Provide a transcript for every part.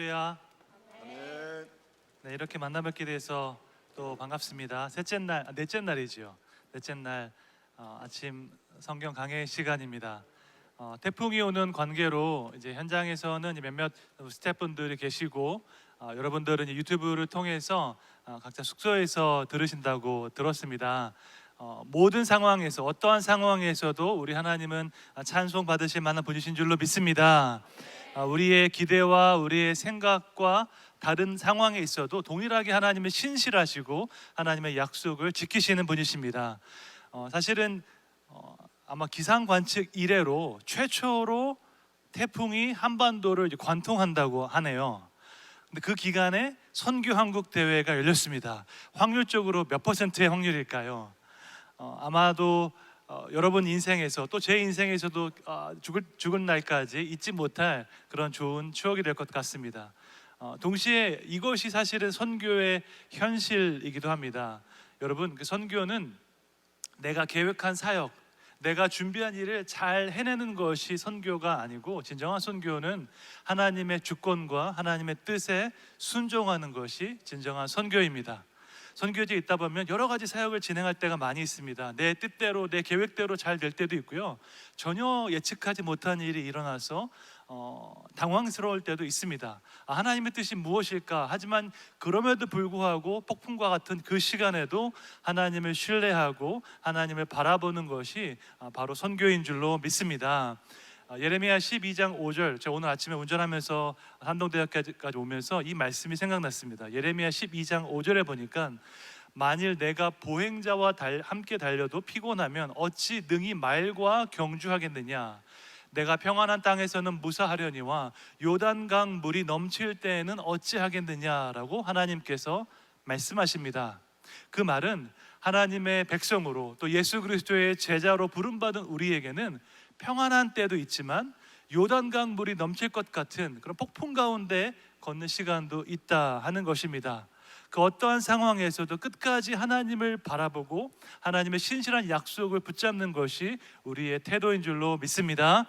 할렐루야. 네, 이렇게 만나 뵙게 돼서 또 반갑습니다. 넷째 날이지요. 넷째 날 아침 성경 강해 시간입니다. 태풍이 오는 관계로 이제 현장에서는 몇몇 스태프분들이 계시고 여러분들은 유튜브를 통해서 각자 숙소에서 들으신다고 들었습니다. 모든 상황에서 어떠한 상황에서도 우리 하나님은 찬송 받으실 만한 분이신 줄로 믿습니다. 우리의 기대와 우리의 생각과 다른 상황에 있어도 동일하게 하나님은 신실하시고 하나님의 약속을 지키시는 분이십니다. 사실은 아마 기상 관측 이래로 최초로 태풍이 한반도를 이제 관통한다고 하네요. 근데 그 기간에 선교 한국 대회가 열렸습니다. 확률적으로 몇 퍼센트의 확률일까요? 아마도 여러분 인생에서 또 제 인생에서도 죽을 날까지 잊지 못할 그런 좋은 추억이 될 것 같습니다. 동시에 이것이 사실은 선교의 현실이기도 합니다. 여러분, 그 선교는 내가 계획한 사역, 내가 준비한 일을 잘 해내는 것이 선교가 아니고, 진정한 선교는 하나님의 주권과 하나님의 뜻에 순종하는 것이 진정한 선교입니다. 선교지에 있다 보면 여러 가지 사역을 진행할 때가 많이 있습니다. 내 뜻대로, 내 계획대로 잘 될 때도 있고요, 전혀 예측하지 못한 일이 일어나서 당황스러울 때도 있습니다. 하나님의 뜻이 무엇일까? 하지만 그럼에도 불구하고 폭풍과 같은 그 시간에도 하나님을 신뢰하고 하나님을 바라보는 것이 바로 선교인 줄로 믿습니다. 예레미야 12장 5절, 제가 오늘 아침에 운전하면서 한동대학까지 오면서 이 말씀이 생각났습니다. 예레미야 12장 5절에 보니까 만일 내가 보행자와 함께 달려도 피곤하면 어찌 능히 말과 경주하겠느냐, 내가 평안한 땅에서는 무사하려니와 요단강 물이 넘칠 때에는 어찌하겠느냐라고 하나님께서 말씀하십니다. 그 말은 하나님의 백성으로 또 예수 그리스도의 제자로 부름받은 우리에게는 평안한 때도 있지만 요단강 물이 넘칠 것 같은 그런 폭풍 가운데 걷는 시간도 있다 하는 것입니다. 그 어떠한 상황에서도 끝까지 하나님을 바라보고 하나님의 신실한 약속을 붙잡는 것이 우리의 태도인 줄로 믿습니다.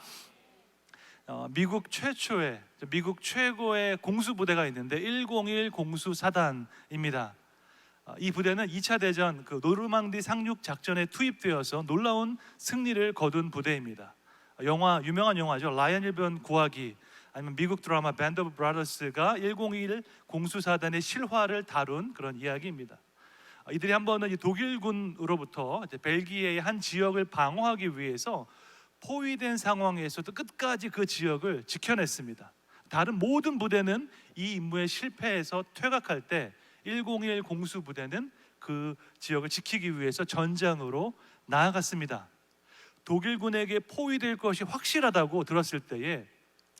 미국 최고의 공수부대가 있는데 101 공수사단입니다. 이 부대는 2차 대전 노르망디 상륙 작전에 투입되어서 놀라운 승리를 거둔 부대입니다. 유명한 영화죠. 라이언 일병 구하기, 아니면 미국 드라마 밴드 오브 브라더스가 101 공수사단의 실화를 다룬 그런 이야기입니다. 이들이 한 번은 독일군으로부터 벨기에의 한 지역을 방어하기 위해서 포위된 상황에서도 끝까지 그 지역을 지켜냈습니다. 다른 모든 부대는 이 임무에 실패해서 퇴각할 때 101 공수부대는 그 지역을 지키기 위해서 전장으로 나아갔습니다. 독일군에게 포위될 것이 확실하다고 들었을 때에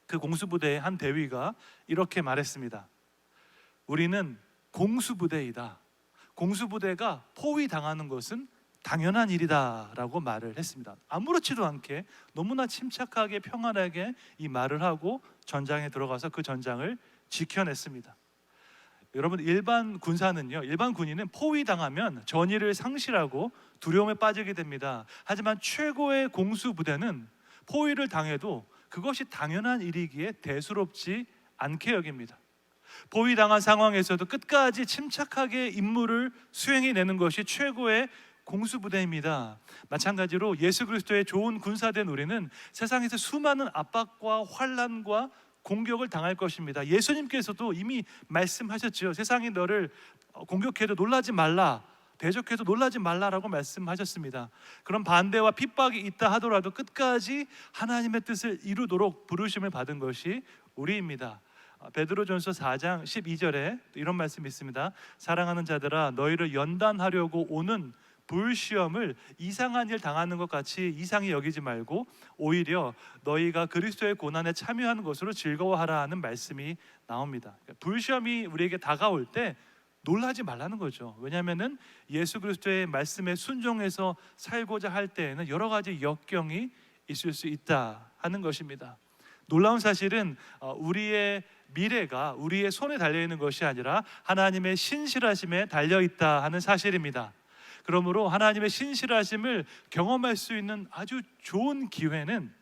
그 공수부대의 한 대위가 이렇게 말했습니다. 우리는 공수부대이다. 공수부대가 포위당하는 것은 당연한 일이다 라고 말을 했습니다. 아무렇지도 않게 너무나 침착하게 평안하게 이 말을 하고 전장에 들어가서 그 전장을 지켜냈습니다. 여러분, 일반 군인은 포위당하면 전의를 상실하고 두려움에 빠지게 됩니다. 하지만 최고의 공수부대는 포위를 당해도 그것이 당연한 일이기에 대수롭지 않게 여깁니다. 포위당한 상황에서도 끝까지 침착하게 임무를 수행해내는 것이 최고의 공수부대입니다. 마찬가지로 예수 그리스도의 좋은 군사된 우리는 세상에서 수많은 압박과 환난과 공격을 당할 것입니다. 예수님께서도 이미 말씀하셨죠. 세상이 너를 공격해도 놀라지 말라, 대적해도 놀라지 말라라고 말씀하셨습니다. 그런 반대와 핍박이 있다 하더라도 끝까지 하나님의 뜻을 이루도록 부르심을 받은 것이 우리입니다. 베드로전서 4장 12절에 이런 말씀이 있습니다. 사랑하는 자들아, 너희를 연단하려고 오는 불시험을 이상한 일 당하는 것 같이 이상히 여기지 말고 오히려 너희가 그리스도의 고난에 참여하는 것으로 즐거워하라 하는 말씀이 나옵니다. 불시험이 우리에게 다가올 때 놀라지 말라는 거죠. 왜냐하면 예수 그리스도의 말씀에 순종해서 살고자 할 때에는 여러 가지 역경이 있을 수 있다 하는 것입니다. 놀라운 사실은 우리의 미래가 우리의 손에 달려있는 것이 아니라 하나님의 신실하심에 달려있다 하는 사실입니다. 그러므로 하나님의 신실하심을 경험할 수 있는 아주 좋은 기회는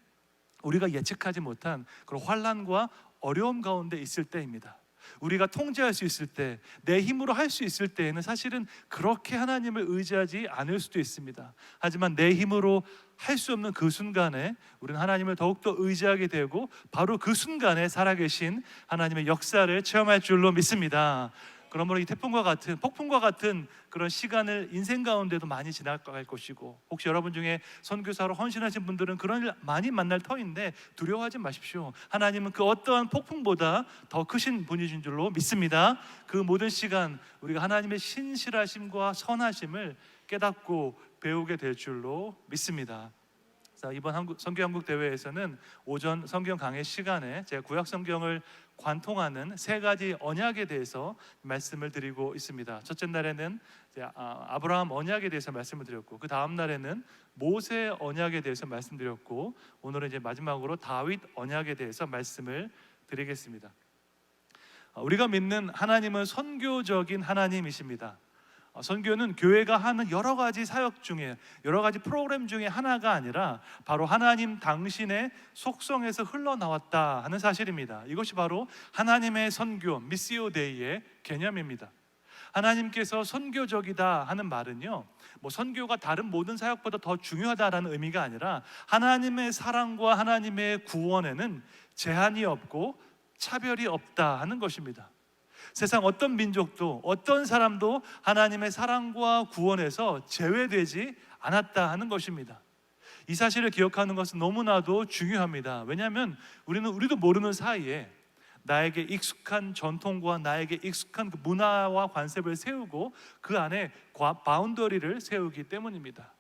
우리가 예측하지 못한 그런 환난과 어려움 가운데 있을 때입니다. 우리가 통제할 수 있을 때, 내 힘으로 할 수 있을 때에는 사실은 그렇게 하나님을 의지하지 않을 수도 있습니다. 하지만 내 힘으로 할 수 없는 그 순간에 우리는 하나님을 더욱더 의지하게 되고 바로 그 순간에 살아계신 하나님의 역사를 체험할 줄로 믿습니다. 그러므로 이 태풍과 같은, 폭풍과 같은 그런 시간을 인생 가운데도 많이 지나갈 것이고, 혹시 여러분 중에 선교사로 헌신하신 분들은 그런 일 많이 만날 터인데 두려워하지 마십시오. 하나님은 그 어떠한 폭풍보다 더 크신 분이신 줄로 믿습니다. 그 모든 시간 우리가 하나님의 신실하심과 선하심을 깨닫고 배우게 될 줄로 믿습니다. 자, 이번 성경한국 대회에서는 오전 성경 강의 시간에 제가 구약 성경을 관통하는 세 가지 언약에 대해서 말씀을 드리고 있습니다. 첫째 날에는 아브라함 언약에 대해서 말씀을 드렸고, 그 다음 날에는 모세 언약에 대해서 말씀드렸고, 오늘은 이제 마지막으로 다윗 언약에 대해서 말씀을 드리겠습니다. 우리가 믿는 하나님은 선교적인 하나님이십니다. 선교는 교회가 하는 여러 가지 사역 중에, 여러 가지 프로그램 중에 하나가 아니라 바로 하나님 당신의 속성에서 흘러나왔다 하는 사실입니다. 이것이 바로 하나님의 선교, 미시오 데이의 개념입니다. 하나님께서 선교적이다 하는 말은요, 선교가 다른 모든 사역보다 더 중요하다라는 의미가 아니라 하나님의 사랑과 하나님의 구원에는 제한이 없고 차별이 없다 하는 것입니다. 세상 어떤 민족도, 어떤 사람도 하나님의 사랑과 구원에서 제외되지 않았다 하는 것입니다. 이 사실을 기억하는 것은 너무나도 중요합니다. 왜냐하면 우리도 모르는 사이에 나에게 익숙한 전통과 나에게 익숙한 그 문화와 관습을 세우고 그 안에 바운더리를 세우기 때문입니다.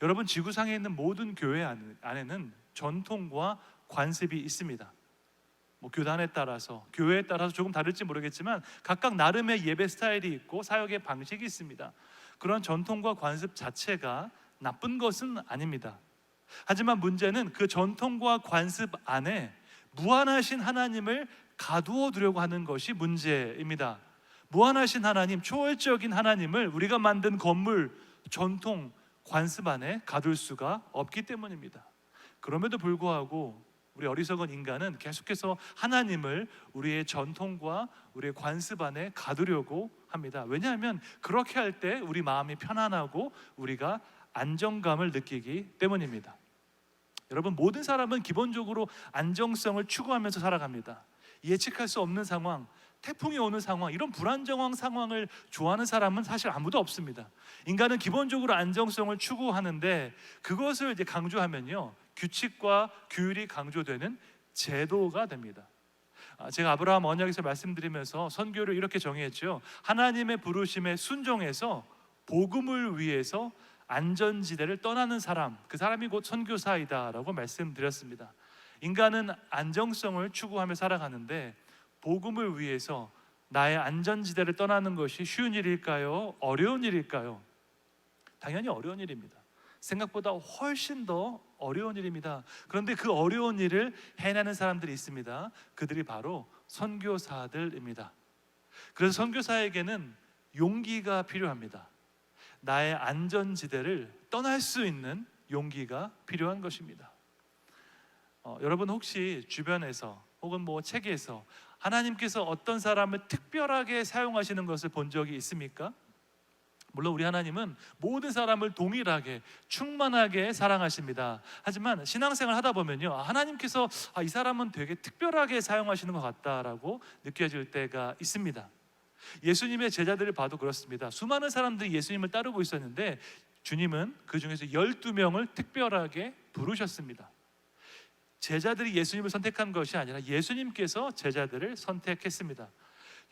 여러분, 지구상에 있는 모든 교회 안에는 전통과 관습이 있습니다. 교단에 따라서, 교회에 따라서 조금 다를지 모르겠지만 각각 나름의 예배 스타일이 있고 사역의 방식이 있습니다. 그런 전통과 관습 자체가 나쁜 것은 아닙니다. 하지만 문제는 그 전통과 관습 안에 무한하신 하나님을 가두어 두려고 하는 것이 문제입니다. 무한하신 하나님, 초월적인 하나님을 우리가 만든 건물, 전통, 관습 안에 가둘 수가 없기 때문입니다. 그럼에도 불구하고 우리 어리석은 인간은 계속해서 하나님을 우리의 전통과 우리의 관습 안에 가두려고 합니다. 왜냐하면 그렇게 할 때 우리 마음이 편안하고 우리가 안정감을 느끼기 때문입니다. 여러분, 모든 사람은 기본적으로 안정성을 추구하면서 살아갑니다. 예측할 수 없는 상황, 태풍이 오는 상황, 이런 불안정한 상황을 좋아하는 사람은 사실 아무도 없습니다. 인간은 기본적으로 안정성을 추구하는데 그것을 이제 강조하면요, 규칙과 규율이 강조되는 제도가 됩니다. 제가 아브라함 언약에서 말씀드리면서 선교를 이렇게 정의했죠. 하나님의 부르심에 순종해서 복음을 위해서 안전지대를 떠나는 사람, 그 사람이 곧 선교사이다 라고 말씀드렸습니다. 인간은 안정성을 추구하며 살아가는데 복음을 위해서 나의 안전지대를 떠나는 것이 쉬운 일일까요? 어려운 일일까요? 당연히 어려운 일입니다. 생각보다 훨씬 더 어려운 일입니다. 그런데 그 어려운 일을 해내는 사람들이 있습니다. 그들이 바로 선교사들입니다. 그래서 선교사에게는 용기가 필요합니다. 나의 안전지대를 떠날 수 있는 용기가 필요한 것입니다. 여러분, 혹시 주변에서 혹은 책에서 하나님께서 어떤 사람을 특별하게 사용하시는 것을 본 적이 있습니까? 물론 우리 하나님은 모든 사람을 동일하게 충만하게 사랑하십니다. 하지만 신앙생활 하다 보면요, 하나님께서 이 사람은 되게 특별하게 사용하시는 것 같다라고 느껴질 때가 있습니다. 예수님의 제자들을 봐도 그렇습니다. 수많은 사람들이 예수님을 따르고 있었는데 주님은 그 중에서 12명을 특별하게 부르셨습니다. 제자들이 예수님을 선택한 것이 아니라 예수님께서 제자들을 선택했습니다.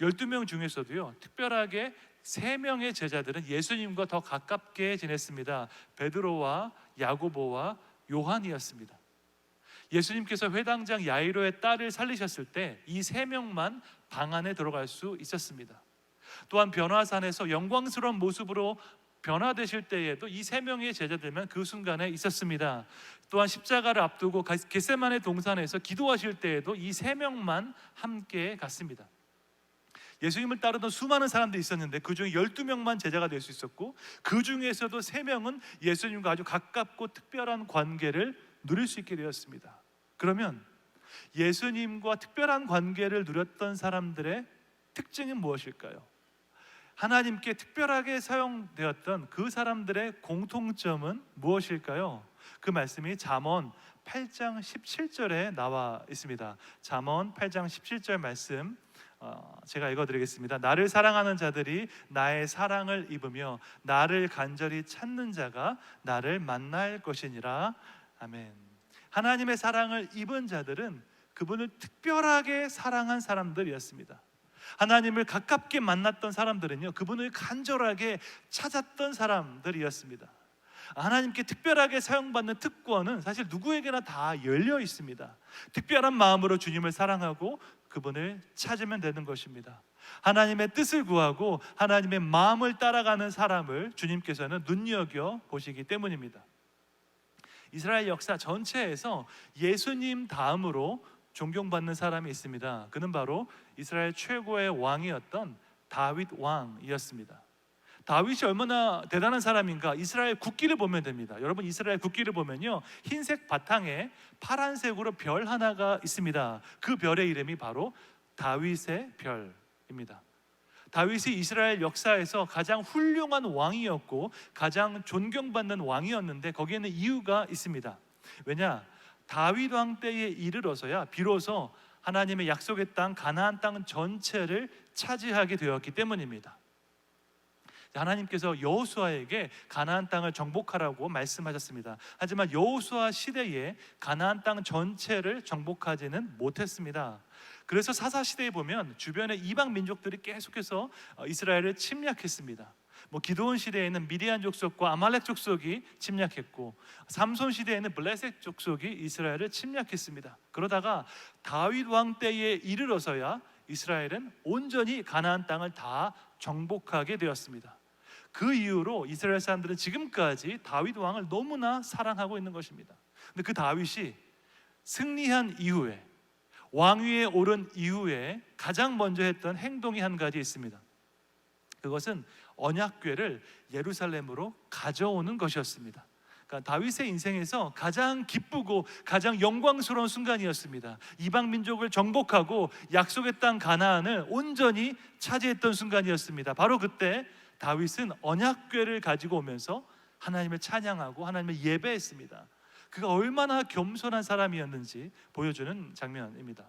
12명 중에서도요, 특별하게 3명의 제자들은 예수님과 더 가깝게 지냈습니다. 베드로와 야고보와 요한이었습니다. 예수님께서 회당장 야이로의 딸을 살리셨을 때 이 3명만 방 안에 들어갈 수 있었습니다. 또한 변화산에서 영광스러운 모습으로 변화되실 때에도 이 3명의 제자들만 그 순간에 있었습니다. 또한 십자가를 앞두고 겟세마네 동산에서 기도하실 때에도 이 3명만 함께 갔습니다. 예수님을 따르던 수많은 사람들이 있었는데 그 중에 12명만 제자가 될 수 있었고, 그 중에서도 3명은 예수님과 아주 가깝고 특별한 관계를 누릴 수 있게 되었습니다. 그러면 예수님과 특별한 관계를 누렸던 사람들의 특징이 무엇일까요? 하나님께 특별하게 사용되었던 그 사람들의 공통점은 무엇일까요? 그 말씀이 잠언 8장 17절에 나와 있습니다. 잠언 8장 17절 말씀 제가 읽어드리겠습니다. 나를 사랑하는 자들이 나의 사랑을 입으며 나를 간절히 찾는 자가 나를 만날 것이니라. 아멘. 하나님의 사랑을 입은 자들은 그분을 특별하게 사랑한 사람들이었습니다. 하나님을 가깝게 만났던 사람들은요, 그분을 간절하게 찾았던 사람들이었습니다. 하나님께 특별하게 사용받는 특권은 사실 누구에게나 다 열려 있습니다. 특별한 마음으로 주님을 사랑하고 그분을 찾으면 되는 것입니다. 하나님의 뜻을 구하고 하나님의 마음을 따라가는 사람을 주님께서는 눈여겨 보시기 때문입니다. 이스라엘 역사 전체에서 예수님 다음으로 존경받는 사람이 있습니다. 그는 바로 이스라엘 최고의 왕이었던 다윗 왕이었습니다. 다윗이 얼마나 대단한 사람인가 이스라엘 국기를 보면 됩니다. 여러분, 이스라엘 국기를 보면요, 흰색 바탕에 파란색으로 별 하나가 있습니다. 그 별의 이름이 바로 다윗의 별입니다. 다윗이 이스라엘 역사에서 가장 훌륭한 왕이었고 가장 존경받는 왕이었는데 거기에는 이유가 있습니다. 왜냐? 다윗 왕 때에 이르러서야 비로소 하나님의 약속의 땅 가나안 땅 전체를 차지하게 되었기 때문입니다. 하나님께서 여호수아에게 가나안 땅을 정복하라고 말씀하셨습니다. 하지만 여호수아 시대에 가나안 땅 전체를 정복하지는 못했습니다. 그래서 사사 시대에 보면 주변의 이방 민족들이 계속해서 이스라엘을 침략했습니다. 기드온 시대에는 미디안 족속과 아말렉 족속이 침략했고, 삼손 시대에는 블레셋 족속이 이스라엘을 침략했습니다. 그러다가 다윗 왕 때에 이르러서야 이스라엘은 온전히 가나안 땅을 다 정복하게 되었습니다. 그 이후로 이스라엘 사람들은 지금까지 다윗 왕을 너무나 사랑하고 있는 것입니다. 근데 그 다윗이 승리한 이후에, 왕위에 오른 이후에 가장 먼저 했던 행동이 한 가지 있습니다. 그것은 언약궤를 예루살렘으로 가져오는 것이었습니다. 그러니까 다윗의 인생에서 가장 기쁘고 가장 영광스러운 순간이었습니다. 이방 민족을 정복하고 약속의 땅 가나안을 온전히 차지했던 순간이었습니다. 바로 그때 다윗은 언약궤를 가지고 오면서 하나님을 찬양하고 하나님을 예배했습니다. 그가 얼마나 겸손한 사람이었는지 보여주는 장면입니다.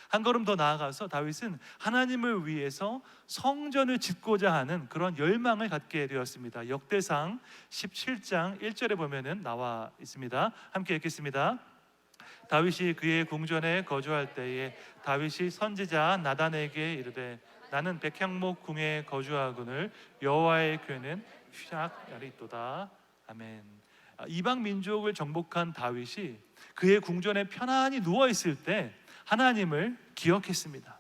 한 걸음 더 나아가서 다윗은 하나님을 위해서 성전을 짓고자 하는 그런 열망을 갖게 되었습니다. 역대상 17장 1절에 보면은 나와 있습니다. 함께 읽겠습니다. 다윗이 그의 궁전에 거주할 때에 다윗이 선지자 나단에게 이르되 나는 백향목 궁에 거주하거늘 여호와의 궤는 휘락야리 있도다. 아멘. 이방 민족을 정복한 다윗이 그의 궁전에 편안히 누워 있을 때 하나님을 기억했습니다.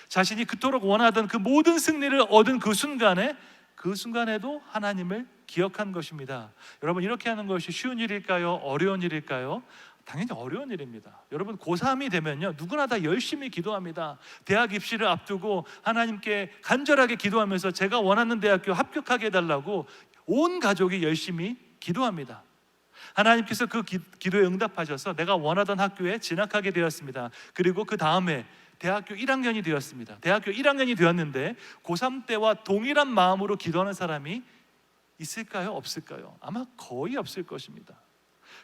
자신이 그토록 원하던 그 모든 승리를 얻은 그 순간에도 하나님을 기억한 것입니다. 여러분, 이렇게 하는 것이 쉬운 일일까요? 어려운 일일까요? 당연히 어려운 일입니다. 여러분, 고3이 되면요, 누구나 다 열심히 기도합니다. 대학 입시를 앞두고 하나님께 간절하게 기도하면서 제가 원하는 대학교 합격하게 해달라고 온 가족이 열심히 기도합니다. 하나님께서 그 기도에 응답하셔서 내가 원하던 학교에 진학하게 되었습니다. 그리고 그 다음에 대학교 1학년이 되었습니다. 대학교 1학년이 되었는데 고3 때와 동일한 마음으로 기도하는 사람이 있을까요? 없을까요? 아마 거의 없을 것입니다.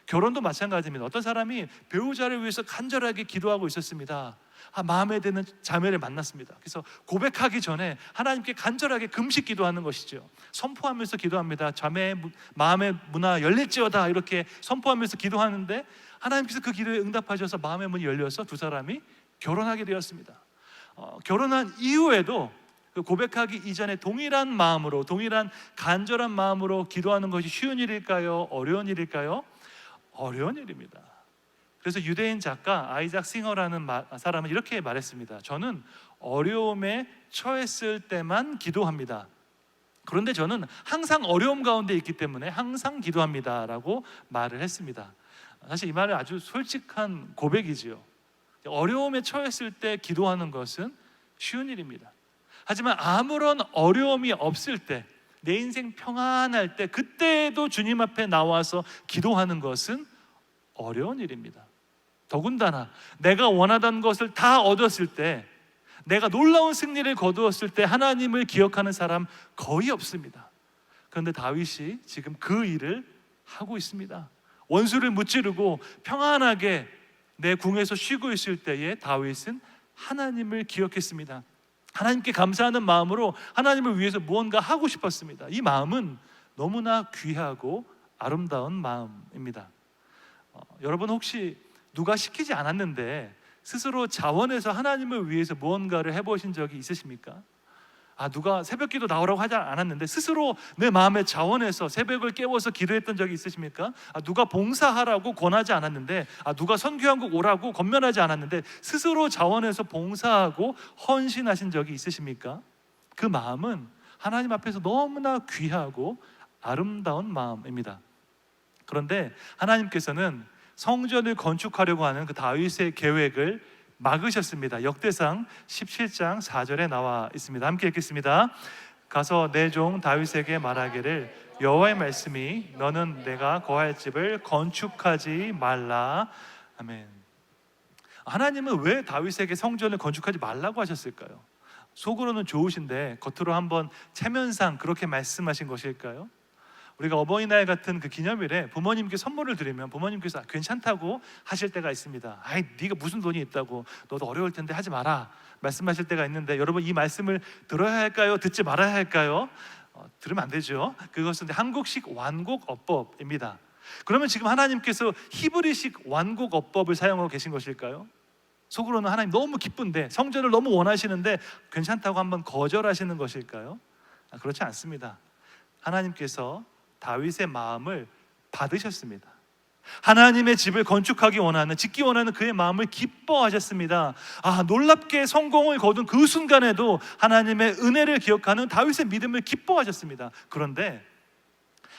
결혼도 마찬가지입니다. 어떤 사람이 배우자를 위해서 간절하게 기도하고 있었습니다. 마음에 드는 자매를 만났습니다. 그래서 고백하기 전에 하나님께 간절하게 금식 기도하는 것이죠. 선포하면서 기도합니다. 자매의 마음의 문화 열릴지어다 이렇게 선포하면서 기도하는데 하나님께서 그 기도에 응답하셔서 마음의 문이 열려서 두 사람이 결혼하게 되었습니다. 결혼한 이후에도 그 고백하기 이전에 동일한 마음으로, 동일한 간절한 마음으로 기도하는 것이 쉬운 일일까요? 어려운 일일까요? 어려운 일입니다. 그래서 유대인 작가 아이작 싱어라는 사람은 이렇게 말했습니다. 저는 어려움에 처했을 때만 기도합니다. 그런데 저는 항상 어려움 가운데 있기 때문에 항상 기도합니다 라고 말을 했습니다. 사실 이 말은 아주 솔직한 고백이지요. 어려움에 처했을 때 기도하는 것은 쉬운 일입니다. 하지만 아무런 어려움이 없을 때, 내 인생 평안할 때, 그때도 주님 앞에 나와서 기도하는 것은 어려운 일입니다. 더군다나 내가 원하던 것을 다 얻었을 때, 내가 놀라운 승리를 거두었을 때 하나님을 기억하는 사람 거의 없습니다. 그런데 다윗이 지금 그 일을 하고 있습니다. 원수를 무찌르고 평안하게 내 궁에서 쉬고 있을 때에 다윗은 하나님을 기억했습니다. 하나님께 감사하는 마음으로 하나님을 위해서 무언가 하고 싶었습니다. 이 마음은 너무나 귀하고 아름다운 마음입니다. 여러분 혹시 누가 시키지 않았는데 스스로 자원해서 하나님을 위해서 무언가를 해보신 적이 있으십니까? 누가 새벽기도 나오라고 하지 않았는데 스스로 내 마음에 자원해서 새벽을 깨워서 기도했던 적이 있으십니까? 누가 봉사하라고 권하지 않았는데, 누가 선교한국 오라고 권면하지 않았는데 스스로 자원해서 봉사하고 헌신하신 적이 있으십니까? 그 마음은 하나님 앞에서 너무나 귀하고 아름다운 마음입니다. 그런데 하나님께서는 성전을 건축하려고 하는 그 다윗의 계획을 막으셨습니다. 역대상 17장 4절에 나와 있습니다. 함께 읽겠습니다. 가서 내 종 다윗에게 말하기를 여호와의 말씀이 너는 내가 거할 집을 건축하지 말라. 아멘. 하나님은 왜 다윗에게 성전을 건축하지 말라고 하셨을까요? 속으로는 좋으신데 겉으로 한번 체면상 그렇게 말씀하신 것일까요? 우리가 어버이날 같은 그 기념일에 부모님께 선물을 드리면 부모님께서 괜찮다고 하실 때가 있습니다. 네가 무슨 돈이 있다고, 너도 어려울 텐데 하지 마라 말씀하실 때가 있는데, 여러분 이 말씀을 들어야 할까요? 듣지 말아야 할까요? 들으면 안 되죠. 그것은 한국식 완곡어법입니다. 그러면 지금 하나님께서 히브리식 완곡어법을 사용하고 계신 것일까요? 속으로는 하나님 너무 기쁜데, 성전을 너무 원하시는데 괜찮다고 한번 거절하시는 것일까요? 그렇지 않습니다. 하나님께서 다윗의 마음을 받으셨습니다. 하나님의 집을 건축하기 원하는, 짓기 원하는 그의 마음을 기뻐하셨습니다. 놀랍게 성공을 거둔 그 순간에도 하나님의 은혜를 기억하는 다윗의 믿음을 기뻐하셨습니다. 그런데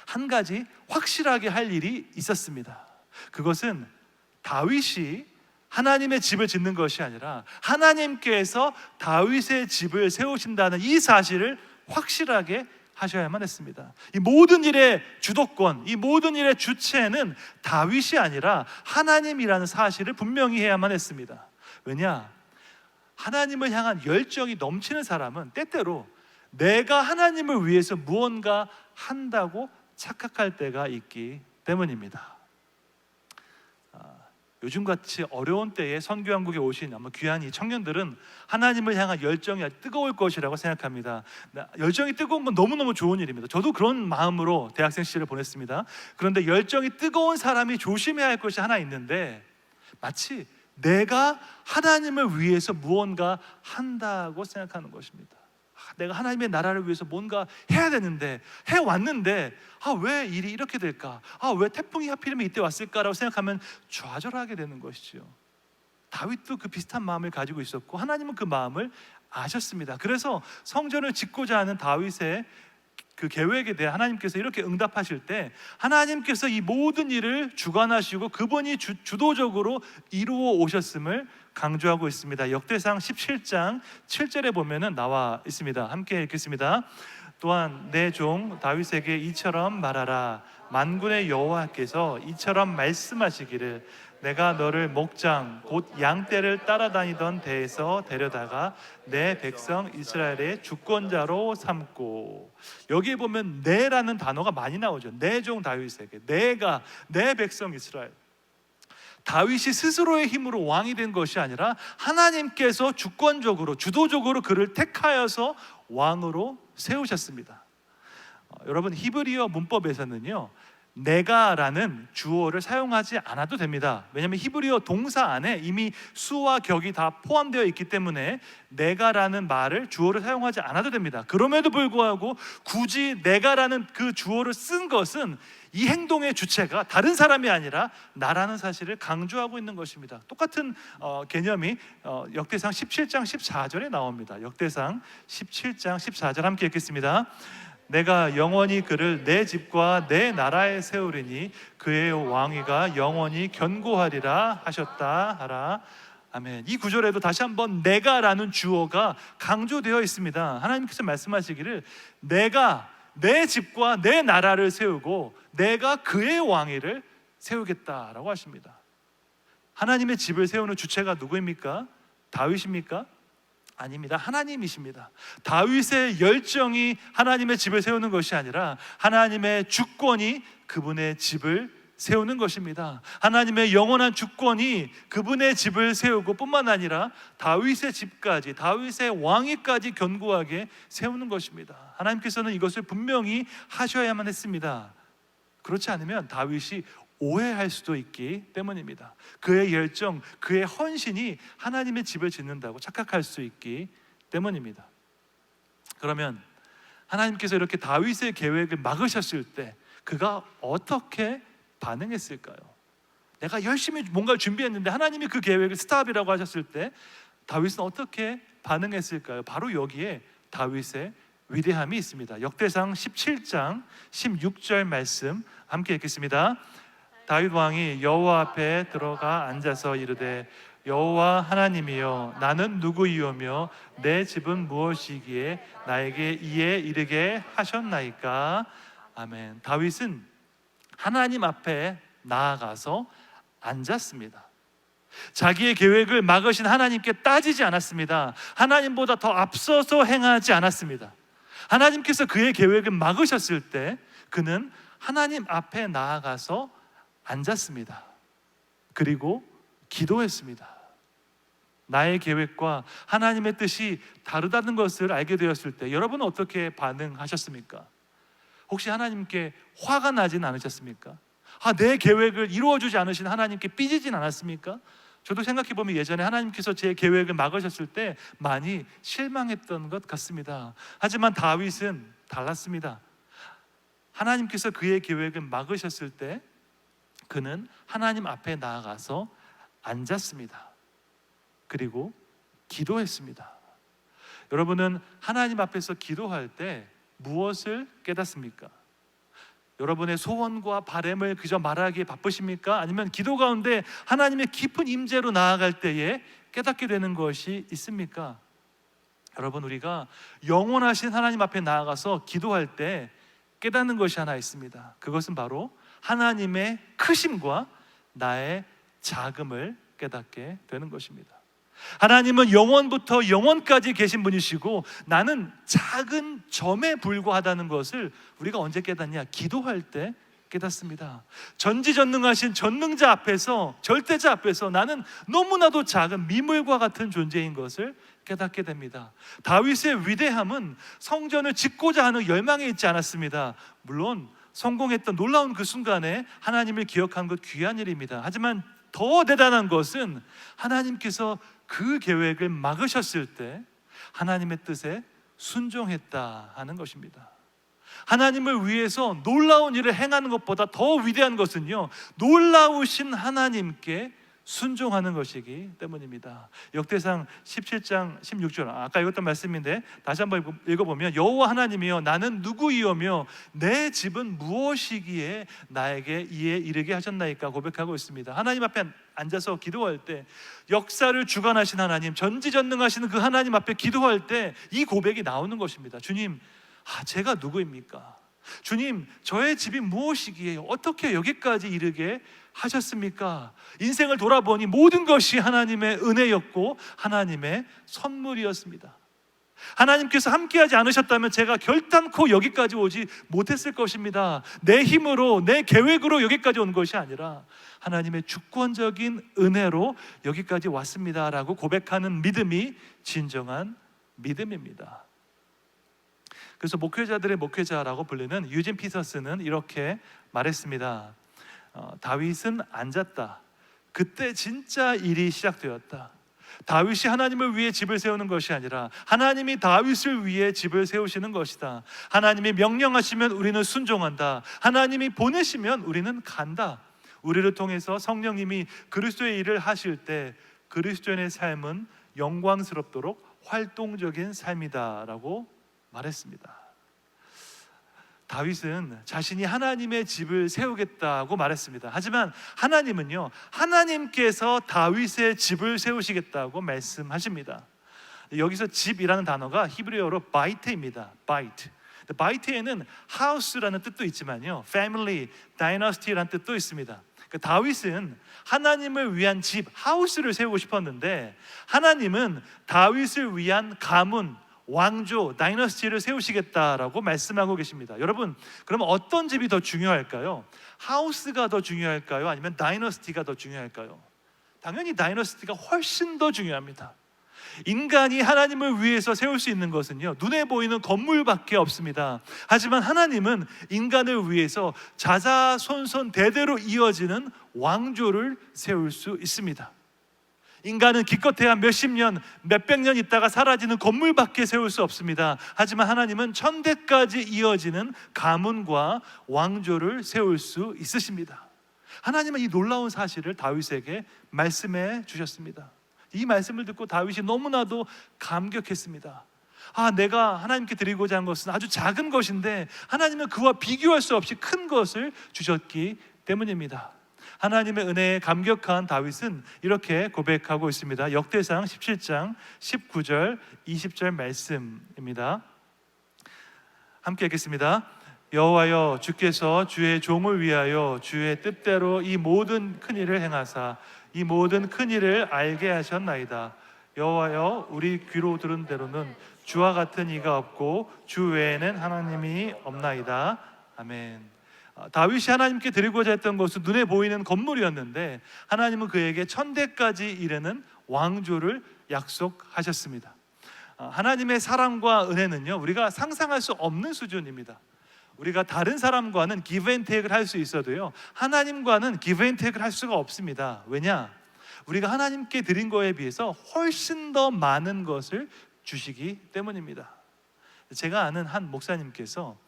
한 가지 확실하게 할 일이 있었습니다. 그것은 다윗이 하나님의 집을 짓는 것이 아니라 하나님께서 다윗의 집을 세우신다는 이 사실을 확실하게 하셔야만 했습니다. 이 모든 일의 주도권, 이 모든 일의 주체는 다윗이 아니라 하나님이라는 사실을 분명히 해야만 했습니다. 왜냐? 하나님을 향한 열정이 넘치는 사람은 때때로 내가 하나님을 위해서 무언가 한다고 착각할 때가 있기 때문입니다. 요즘같이 어려운 때에 선교한국에 오신 아마 귀한 이 청년들은 하나님을 향한 열정이 아주 뜨거울 것이라고 생각합니다. 열정이 뜨거운 건 너무너무 좋은 일입니다. 저도 그런 마음으로 대학생 시절을 보냈습니다. 그런데 열정이 뜨거운 사람이 조심해야 할 것이 하나 있는데, 마치 내가 하나님을 위해서 무언가 한다고 생각하는 것입니다. 내가 하나님의 나라를 위해서 뭔가 해야 되는데, 해왔는데 왜 일이 이렇게 될까? 왜 태풍이 하필이면 이때 왔을까라고 생각하면 좌절하게 되는 것이죠. 다윗도 그 비슷한 마음을 가지고 있었고 하나님은 그 마음을 아셨습니다. 그래서 성전을 짓고자 하는 다윗의 그 계획에 대해 하나님께서 이렇게 응답하실 때, 하나님께서 이 모든 일을 주관하시고 그분이 주도적으로 이루어 오셨음을 강조하고 있습니다. 역대상 17장 7절에 보면은 나와 있습니다. 함께 읽겠습니다. 또한 내 종 다윗에게 이처럼 말하라. 만군의 여호와께서 이처럼 말씀하시기를 내가 너를 목장 곧 양떼를 따라다니던 데에서 데려다가 내 백성 이스라엘의 주권자로 삼고, 여기에 보면 내라는 단어가 많이 나오죠. 내 종 다윗에게, 내가 내 백성 이스라엘. 다윗이 스스로의 힘으로 왕이 된 것이 아니라 하나님께서 주권적으로 주도적으로 그를 택하여서 왕으로 세우셨습니다. 여러분 히브리어 문법에서는요, 내가라는 주어를 사용하지 않아도 됩니다. 왜냐하면 히브리어 동사 안에 이미 수와 격이 다 포함되어 있기 때문에 내가라는 말을 주어를 사용하지 않아도 됩니다. 그럼에도 불구하고 굳이 내가라는 그 주어를 쓴 것은 이 행동의 주체가 다른 사람이 아니라 나라는 사실을 강조하고 있는 것입니다. 똑같은 개념이 역대상 17장 14절에 나옵니다. 역대상 17장 14절 함께 읽겠습니다. 내가 영원히 그를 내 집과 내 나라에 세우리니 그의 왕위가 영원히 견고하리라 하셨다 하라. 아멘. 이 구절에도 다시 한번 내가라는 주어가 강조되어 있습니다. 하나님께서 말씀하시기를 내가 내 집과 내 나라를 세우고 내가 그의 왕위를 세우겠다라고 하십니다. 하나님의 집을 세우는 주체가 누구입니까? 다윗입니까? 아닙니다. 하나님이십니다. 다윗의 열정이 하나님의 집을 세우는 것이 아니라 하나님의 주권이 그분의 집을 세우는 것입니다. 하나님의 영원한 주권이 그분의 집을 세우고 뿐만 아니라 다윗의 집까지, 다윗의 왕위까지 견고하게 세우는 것입니다. 하나님께서는 이것을 분명히 하셔야만 했습니다. 그렇지 않으면 다윗이 오해할 수도 있기 때문입니다. 그의 열정, 그의 헌신이 하나님의 집을 짓는다고 착각할 수 있기 때문입니다. 그러면 하나님께서 이렇게 다윗의 계획을 막으셨을 때 그가 어떻게 반응했을까요? 내가 열심히 뭔가를 준비했는데 하나님이 그 계획을 스탑이라고 하셨을 때 다윗은 어떻게 반응했을까요? 바로 여기에 다윗의 위대함이 있습니다. 역대상 17장 16절 말씀 함께 읽겠습니다. 다윗 왕이 여호와 앞에 들어가 앉아서 이르되 여호와 하나님이여 나는 누구이오며 내 집은 무엇이기에 나에게 이에 이르게 하셨나이까. 아멘. 다윗은 하나님 앞에 나아가서 앉았습니다. 자기의 계획을 막으신 하나님께 따지지 않았습니다. 하나님보다 더 앞서서 행하지 않았습니다. 하나님께서 그의 계획을 막으셨을 때 그는 하나님 앞에 나아가서 앉았습니다. 그리고 기도했습니다. 나의 계획과 하나님의 뜻이 다르다는 것을 알게 되었을 때 여러분은 어떻게 반응하셨습니까? 혹시 하나님께 화가 나진 않으셨습니까? 내 계획을 이루어주지 않으신 하나님께 삐지진 않았습니까? 저도 생각해보면 예전에 하나님께서 제 계획을 막으셨을 때 많이 실망했던 것 같습니다. 하지만 다윗은 달랐습니다. 하나님께서 그의 계획을 막으셨을 때 그는 하나님 앞에 나아가서 앉았습니다. 그리고 기도했습니다. 여러분은 하나님 앞에서 기도할 때 무엇을 깨닫습니까? 여러분의 소원과 바람을 그저 말하기에 바쁘십니까? 아니면 기도 가운데 하나님의 깊은 임재로 나아갈 때에 깨닫게 되는 것이 있습니까? 여러분, 우리가 영원하신 하나님 앞에 나아가서 기도할 때 깨닫는 것이 하나 있습니다. 그것은 바로 하나님의 크심과 나의 작음을 깨닫게 되는 것입니다. 하나님은 영원부터 영원까지 계신 분이시고 나는 작은 점에 불과하다는 것을 우리가 언제 깨닫냐? 기도할 때 깨닫습니다. 전지전능하신 전능자 앞에서, 절대자 앞에서 나는 너무나도 작은 미물과 같은 존재인 것을 깨닫게 됩니다. 다윗의 위대함은 성전을 짓고자 하는 열망에 있지 않았습니다. 물론 성공했던 놀라운 그 순간에 하나님을 기억한 것 귀한 일입니다. 하지만 더 대단한 것은 하나님께서 그 계획을 막으셨을 때 하나님의 뜻에 순종했다 하는 것입니다. 하나님을 위해서 놀라운 일을 행하는 것보다 더 위대한 것은요, 놀라우신 하나님께 순종하는 것이기 때문입니다. 역대상 17장 16절, 아까 읽었던 말씀인데 다시 한번 읽어보면 여호와 하나님이여 나는 누구이오며 내 집은 무엇이기에 나에게 이에 이르게 하셨나이까 고백하고 있습니다. 하나님 앞에 앉아서 기도할 때 역사를 주관하신 하나님, 전지전능하시는 그 하나님 앞에 기도할 때 이 고백이 나오는 것입니다. 주님, 제가 누구입니까? 주님, 저의 집이 무엇이기에 어떻게 여기까지 이르게 하셨습니까? 인생을 돌아보니 모든 것이 하나님의 은혜였고 하나님의 선물이었습니다. 하나님께서 함께하지 않으셨다면 제가 결단코 여기까지 오지 못했을 것입니다. 내 힘으로, 내 계획으로 여기까지 온 것이 아니라 하나님의 주권적인 은혜로 여기까지 왔습니다라고 고백하는 믿음이 진정한 믿음입니다. 그래서 목회자들의 목회자라고 불리는 유진 피터스는 이렇게 말했습니다. 다윗은 앉았다. 그때 진짜 일이 시작되었다. 다윗이 하나님을 위해 집을 세우는 것이 아니라 하나님이 다윗을 위해 집을 세우시는 것이다. 하나님이 명령하시면 우리는 순종한다. 하나님이 보내시면 우리는 간다. 우리를 통해서 성령님이 그리스도의 일을 하실 때 그리스도인의 삶은 영광스럽도록 활동적인 삶이다라고 말했습니다. 다윗은 자신이 하나님의 집을 세우겠다고 말했습니다. 하지만 하나님은요, 하나님께서 다윗의 집을 세우시겠다고 말씀하십니다. 여기서 집이라는 단어가 히브리어로 바이트입니다. 바이트. 바이트에는 house라는 뜻도 있지만요, family, dynasty라는 뜻도 있습니다. 다윗은 하나님을 위한 집, 하우스를 세우고 싶었는데 하나님은 다윗을 위한 가문, 왕조, 다이너스티를 세우시겠다라고 말씀하고 계십니다. 여러분, 그럼 어떤 집이 더 중요할까요? 하우스가 더 중요할까요? 아니면 다이너스티가 더 중요할까요? 당연히 다이너스티가 훨씬 더 중요합니다. 인간이 하나님을 위해서 세울 수 있는 것은요, 눈에 보이는 건물밖에 없습니다. 하지만 하나님은 인간을 위해서 자자손손 대대로 이어지는 왕조를 세울 수 있습니다. 인간은 기껏해야 몇십 년, 몇백 년 있다가 사라지는 건물밖에 세울 수 없습니다. 하지만 하나님은 천대까지 이어지는 가문과 왕조를 세울 수 있으십니다. 하나님은 이 놀라운 사실을 다윗에게 말씀해 주셨습니다. 이 말씀을 듣고 다윗이 너무나도 감격했습니다. 내가 하나님께 드리고자 한 것은 아주 작은 것인데 하나님은 그와 비교할 수 없이 큰 것을 주셨기 때문입니다. 하나님의 은혜에 감격한 다윗은 이렇게 고백하고 있습니다. 역대상 17장 19절 20절 말씀입니다. 함께 읽겠습니다. 여호와여, 주께서 주의 종을 위하여 주의 뜻대로 이 모든 큰 일을 행하사 이 모든 큰 일을 알게 하셨나이다. 여호와여, 우리 귀로 들은 대로는 주와 같은 이가 없고 주 외에는 하나님이 없나이다. 아멘. 다윗이 하나님께 드리고자 했던 것은 눈에 보이는 건물이었는데 하나님은 그에게 천대까지 이르는 왕조를 약속하셨습니다. 하나님의 사랑과 은혜는요, 우리가 상상할 수 없는 수준입니다. 우리가 다른 사람과는 give and take를 할 수 있어도요, 하나님과는 give and take를 할 수가 없습니다. 왜냐? 우리가 하나님께 드린 거에 비해서 훨씬 더 많은 것을 주시기 때문입니다. 제가 아는 한 목사님께서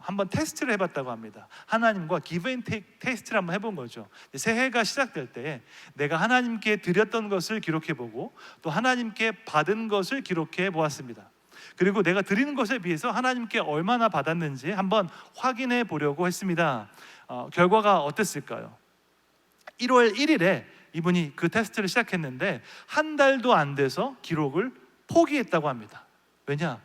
한번 테스트를 해봤다고 합니다. 하나님과 give and take 테스트를 한번 해본 거죠. 새해가 시작될 때 내가 하나님께 드렸던 것을 기록해보고 또 하나님께 받은 것을 기록해 보았습니다. 그리고 내가 드리는 것에 비해서 하나님께 얼마나 받았는지 한번 확인해 보려고 했습니다. 결과가 어땠을까요? 1월 1일에 이분이 그 테스트를 시작했는데 한 달도 안 돼서 기록을 포기했다고 합니다. 왜냐?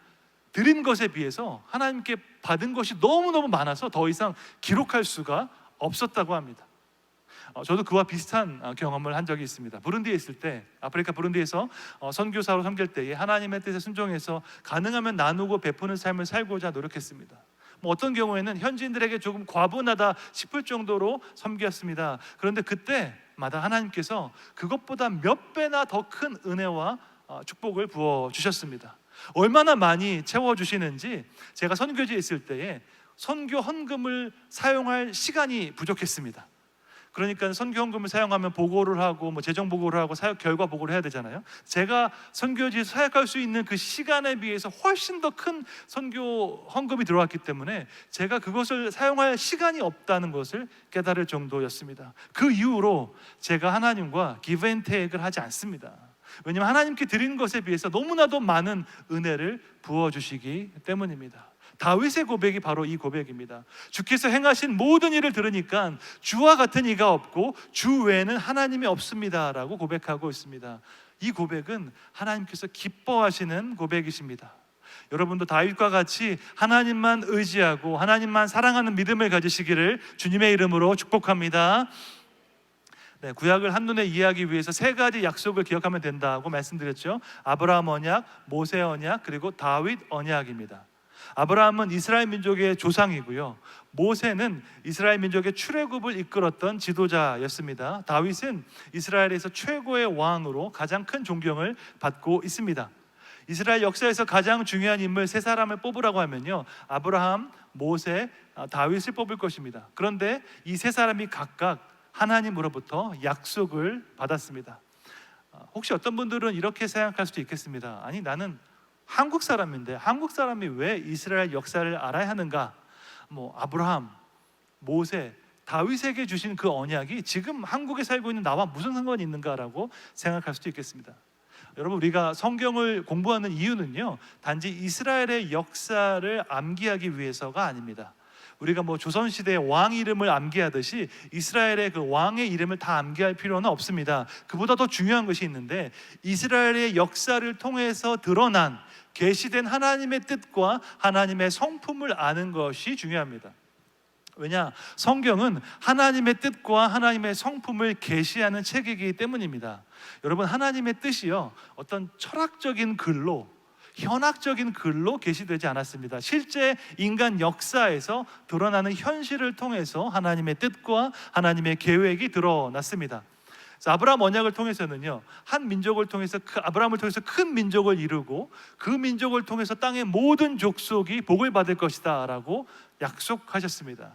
드린 것에 비해서 하나님께 받은 것이 너무너무 많아서 더 이상 기록할 수가 없었다고 합니다. 저도 그와 비슷한 경험을 한 적이 있습니다. 부룬디에 있을 때, 아프리카 부룬디에서 선교사로 섬길 때에 하나님의 뜻에 순종해서 가능하면 나누고 베푸는 삶을 살고자 노력했습니다. 어떤 경우에는 현지인들에게 조금 과분하다 싶을 정도로 섬겼습니다. 그런데 그때마다 하나님께서 그것보다 몇 배나 더 큰 은혜와 축복을 부어주셨습니다. 얼마나 많이 채워주시는지 제가 선교지에 있을 때에 선교 헌금을 사용할 시간이 부족했습니다. 그러니까 선교 헌금을 사용하면 보고를 하고 재정 보고를 하고 사역 결과 보고를 해야 되잖아요. 제가 선교지에서 사역할 수 있는 그 시간에 비해서 훨씬 더 큰 선교 헌금이 들어왔기 때문에 제가 그것을 사용할 시간이 없다는 것을 깨달을 정도였습니다. 그 이후로 제가 하나님과 give and take를 하지 않습니다. 왜냐하면 하나님께 드린 것에 비해서 너무나도 많은 은혜를 부어주시기 때문입니다. 다윗의 고백이 바로 이 고백입니다. 주께서 행하신 모든 일을 들으니까 주와 같은 이가 없고 주 외에는 하나님이 없습니다 라고 고백하고 있습니다. 이 고백은 하나님께서 기뻐하시는 고백이십니다. 여러분도 다윗과 같이 하나님만 의지하고 하나님만 사랑하는 믿음을 가지시기를 주님의 이름으로 축복합니다. 구약을 한눈에 이해하기 위해서 세 가지 약속을 기억하면 된다고 말씀드렸죠. 아브라함 언약, 모세 언약, 그리고 다윗 언약입니다. 아브라함은 이스라엘 민족의 조상이고요, 모세는 이스라엘 민족의 출애굽을 이끌었던 지도자였습니다. 다윗은 이스라엘에서 최고의 왕으로 가장 큰 존경을 받고 있습니다. 이스라엘 역사에서 가장 중요한 인물 세 사람을 뽑으라고 하면요, 아브라함, 모세, 다윗을 뽑을 것입니다. 그런데 이 세 사람이 각각 하나님으로부터 약속을 받았습니다. 혹시 어떤 분들은 이렇게 생각할 수도 있겠습니다. 아니, 나는 한국 사람인데 한국 사람이 왜 이스라엘 역사를 알아야 하는가? 아브라함, 모세, 다윗에게 주신 그 언약이 지금 한국에 살고 있는 나와 무슨 상관이 있는가라고 생각할 수도 있겠습니다. 여러분, 우리가 성경을 공부하는 이유는요, 단지 이스라엘의 역사를 암기하기 위해서가 아닙니다. 우리가 조선시대의 왕 이름을 암기하듯이 이스라엘의 그 왕의 이름을 다 암기할 필요는 없습니다. 그보다 더 중요한 것이 있는데, 이스라엘의 역사를 통해서 드러난 계시된 하나님의 뜻과 하나님의 성품을 아는 것이 중요합니다. 왜냐? 성경은 하나님의 뜻과 하나님의 성품을 계시하는 책이기 때문입니다. 여러분, 하나님의 뜻이요, 어떤 철학적인 글로, 현학적인 글로 계시되지 않았습니다. 실제 인간 역사에서 드러나는 현실을 통해서 하나님의 뜻과 하나님의 계획이 드러났습니다. 아브라함 언약을 통해서는요, 한 민족을 통해서, 아브라함을 통해서 큰 민족을 이루고 그 민족을 통해서 땅의 모든 족속이 복을 받을 것이다 라고 약속하셨습니다.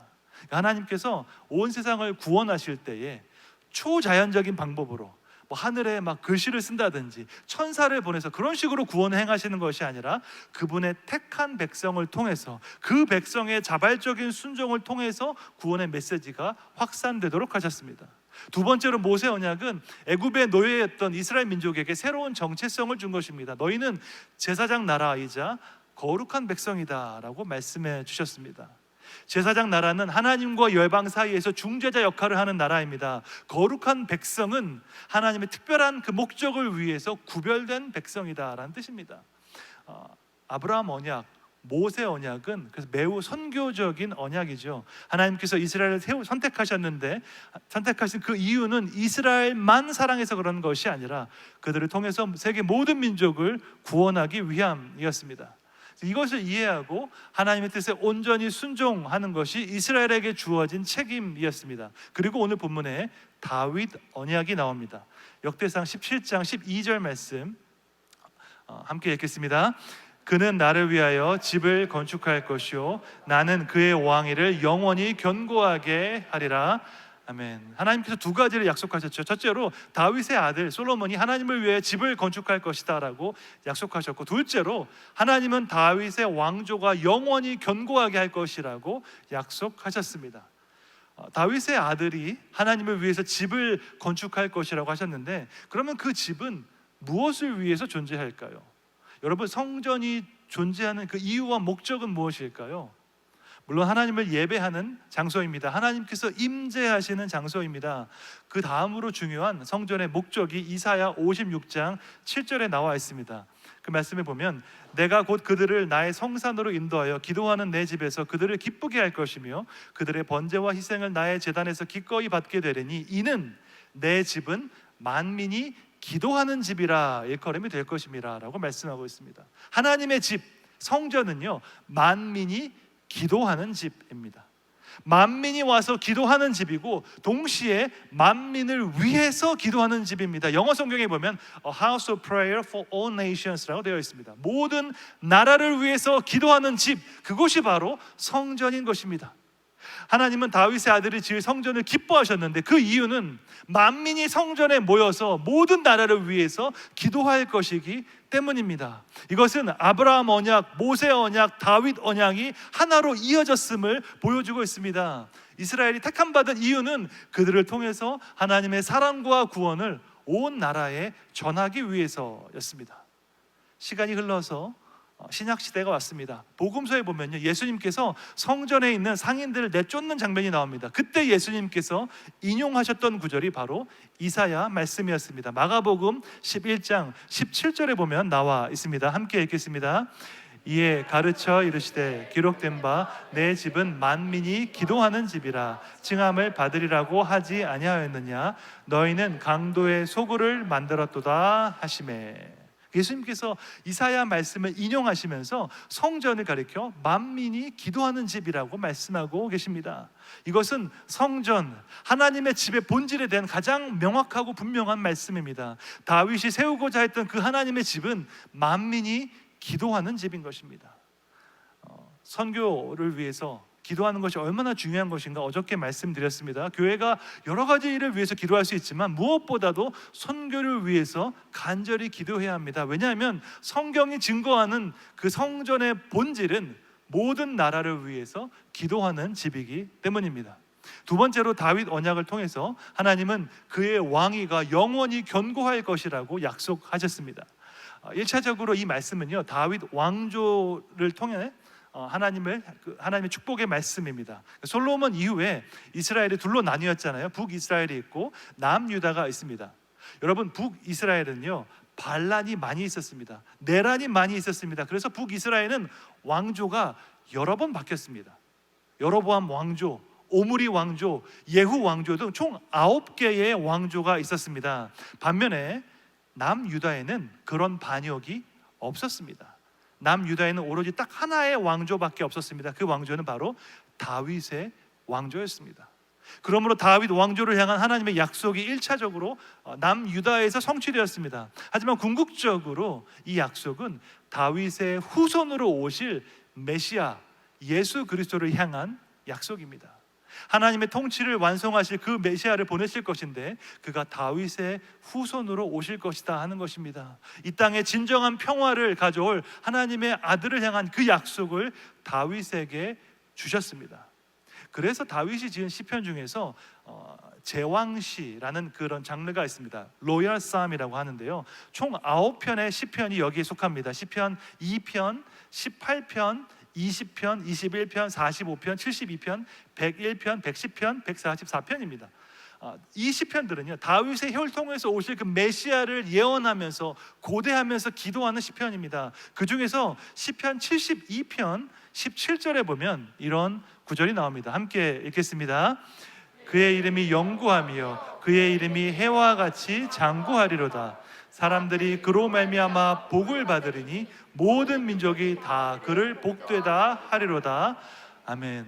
하나님께서 온 세상을 구원하실 때에 초자연적인 방법으로 하늘에 막 글씨를 쓴다든지 천사를 보내서 그런 식으로 구원을 행하시는 것이 아니라 그분의 택한 백성을 통해서, 그 백성의 자발적인 순종을 통해서 구원의 메시지가 확산되도록 하셨습니다. 두 번째로 모세 언약은 애굽의 노예였던 이스라엘 민족에게 새로운 정체성을 준 것입니다. 너희는 제사장 나라이자 거룩한 백성이다 라고 말씀해 주셨습니다. 제사장 나라는 하나님과 열방 사이에서 중재자 역할을 하는 나라입니다. 거룩한 백성은 하나님의 특별한 그 목적을 위해서 구별된 백성이다라는 뜻입니다. 아브라함 언약, 모세 언약은 그래서 매우 선교적인 언약이죠. 하나님께서 이스라엘을 선택하셨는데, 선택하신 그 이유는 이스라엘만 사랑해서 그런 것이 아니라 그들을 통해서 세계 모든 민족을 구원하기 위함이었습니다. 이것을 이해하고 하나님의 뜻에 온전히 순종하는 것이 이스라엘에게 주어진 책임이었습니다. 그리고 오늘 본문에 다윗 언약이 나옵니다. 역대상 17장 12절 말씀 함께 읽겠습니다. 그는 나를 위하여 집을 건축할 것이요 나는 그의 왕위를 영원히 견고하게 하리라. 아멘. 하나님께서 두 가지를 약속하셨죠. 첫째로 다윗의 아들 솔로몬이 하나님을 위해 집을 건축할 것이다 라고 약속하셨고, 둘째로 하나님은 다윗의 왕조가 영원히 견고하게 할 것이라고 약속하셨습니다. 다윗의 아들이 하나님을 위해서 집을 건축할 것이라고 하셨는데, 그러면 그 집은 무엇을 위해서 존재할까요? 여러분, 성전이 존재하는 그 이유와 목적은 무엇일까요? 물론 하나님을 예배하는 장소입니다. 하나님께서 임재하시는 장소입니다. 그 다음으로 중요한 성전의 목적이 이사야 56장 7절에 나와 있습니다. 그 말씀에 보면 내가 곧 그들을 나의 성산으로 인도하여 기도하는 내 집에서 그들을 기쁘게 할 것이며 그들의 번제와 희생을 나의 제단에서 기꺼이 받게 되리니 이는 내 집은 만민이 기도하는 집이라 일컬음이 될 것임이라 라고 말씀하고 있습니다. 하나님의 집, 성전은요, 만민이 기도하는 집입니다. 만민이 와서 기도하는 집이고 동시에 만민을 위해서 기도하는 집입니다. 영어 성경에 보면 A house of prayer for all nations라고 되어 있습니다. 모든 나라를 위해서 기도하는 집, 그곳이 바로 성전인 것입니다. 하나님은 다윗의 아들이 지을 성전을 기뻐하셨는데 그 이유는 만민이 성전에 모여서 모든 나라를 위해서 기도할 것이기 때문입니다. 이것은 아브라함 언약, 모세 언약, 다윗 언약이 하나로 이어졌음을 보여주고 있습니다. 이스라엘이 택함받은 이유는 그들을 통해서 하나님의 사랑과 구원을 온 나라에 전하기 위해서였습니다. 시간이 흘러서 신약 시대가 왔습니다. 복음서에 보면요, 예수님께서 성전에 있는 상인들을 내쫓는 장면이 나옵니다. 그때 예수님께서 인용하셨던 구절이 바로 이사야 말씀이었습니다. 마가복음 11장 17절에 보면 나와 있습니다. 함께 읽겠습니다. 이에 가르쳐 이르시되 기록된 바 내 집은 만민이 기도하는 집이라 칭함을 받으리라고 하지 아니하였느냐. 너희는 강도의 소굴을 만들었도다 하시매. 예수님께서 이사야 말씀을 인용하시면서 성전을 가리켜 만민이 기도하는 집이라고 말씀하고 계십니다. 이것은 성전, 하나님의 집의 본질에 대한 가장 명확하고 분명한 말씀입니다. 다윗이 세우고자 했던 그 하나님의 집은 만민이 기도하는 집인 것입니다. 선교를 위해서 기도하는 것이 얼마나 중요한 것인가 어저께 말씀드렸습니다. 교회가 여러 가지 일을 위해서 기도할 수 있지만 무엇보다도 선교를 위해서 간절히 기도해야 합니다. 왜냐하면 성경이 증거하는 그 성전의 본질은 모든 나라를 위해서 기도하는 집이기 때문입니다. 두 번째로 다윗 언약을 통해서 하나님은 그의 왕위가 영원히 견고할 것이라고 약속하셨습니다. 1차적으로 이 말씀은요, 다윗 왕조를 통해 하나님의 축복의 말씀입니다. 솔로몬 이후에 이스라엘이 둘로 나뉘었잖아요. 북이스라엘이 있고 남유다가 있습니다. 여러분, 북이스라엘은요 반란이 많이 있었습니다. 내란이 많이 있었습니다. 그래서 북이스라엘은 왕조가 여러 번 바뀌었습니다. 여로보암 왕조, 오므리 왕조, 예후 왕조 등 총 9개의 왕조가 있었습니다. 반면에 남유다에는 그런 반역이 없었습니다. 남유다에는 오로지 딱 하나의 왕조밖에 없었습니다. 그 왕조는 바로 다윗의 왕조였습니다. 그러므로 다윗 왕조를 향한 하나님의 약속이 1차적으로 남유다에서 성취되었습니다. 하지만 궁극적으로 이 약속은 다윗의 후손으로 오실 메시아 예수 그리스도를 향한 약속입니다. 하나님의 통치를 완성하실 그 메시아를 보내실 것인데 그가 다윗의 후손으로 오실 것이다 하는 것입니다. 이 땅에 진정한 평화를 가져올 하나님의 아들을 향한 그 약속을 다윗에게 주셨습니다. 그래서 다윗이 지은 시편 중에서 제왕시라는 그런 장르가 있습니다. 로얄 삶이라고 하는데요, 총 9편의 시편이 여기에 속합니다. 시편 2편, 18편, 20편, 21편, 45편, 72편, 101편, 110편, 144편입니다. 이 시편들은요, 다윗의 혈통에서 오실 그 메시아를 예언하면서 고대하면서 기도하는 시편입니다. 그 중에서 시편 72편 17절에 보면 이런 구절이 나옵니다. 함께 읽겠습니다. 그의 이름이 영구하며 그의 이름이 해와 같이 장구하리로다. 사람들이 그로 말미암아 복을 받으리니 모든 민족이 다 그를 복되다 하리로다. 아멘.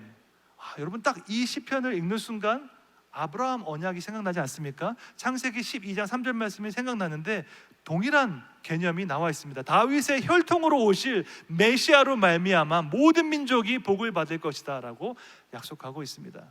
여러분, 딱 이 시편을 읽는 순간 아브라함 언약이 생각나지 않습니까? 창세기 12장 3절 말씀이 생각나는데 동일한 개념이 나와 있습니다. 다윗의 혈통으로 오실 메시아로 말미암아 모든 민족이 복을 받을 것이다 라고 약속하고 있습니다.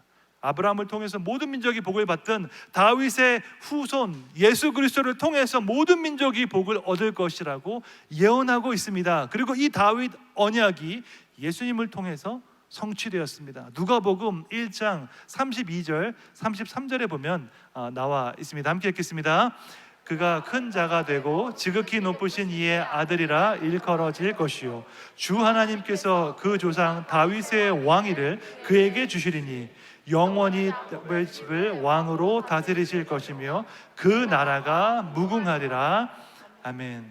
아브라함을 통해서 모든 민족이 복을 받던 다윗의 후손 예수 그리스도를 통해서 모든 민족이 복을 얻을 것이라고 예언하고 있습니다. 그리고 이 다윗 언약이 예수님을 통해서 성취되었습니다. 누가복음 1장 32절 33절에 보면 나와 있습니다. 함께 읽겠습니다. 그가 큰 자가 되고 지극히 높으신 이의 아들이라 일컬어질 것이요 주 하나님께서 그 조상 다윗의 왕위를 그에게 주시리니 영원히 다윗의 집을 왕으로 다스리실 것이며 그 나라가 무궁하리라. 아멘.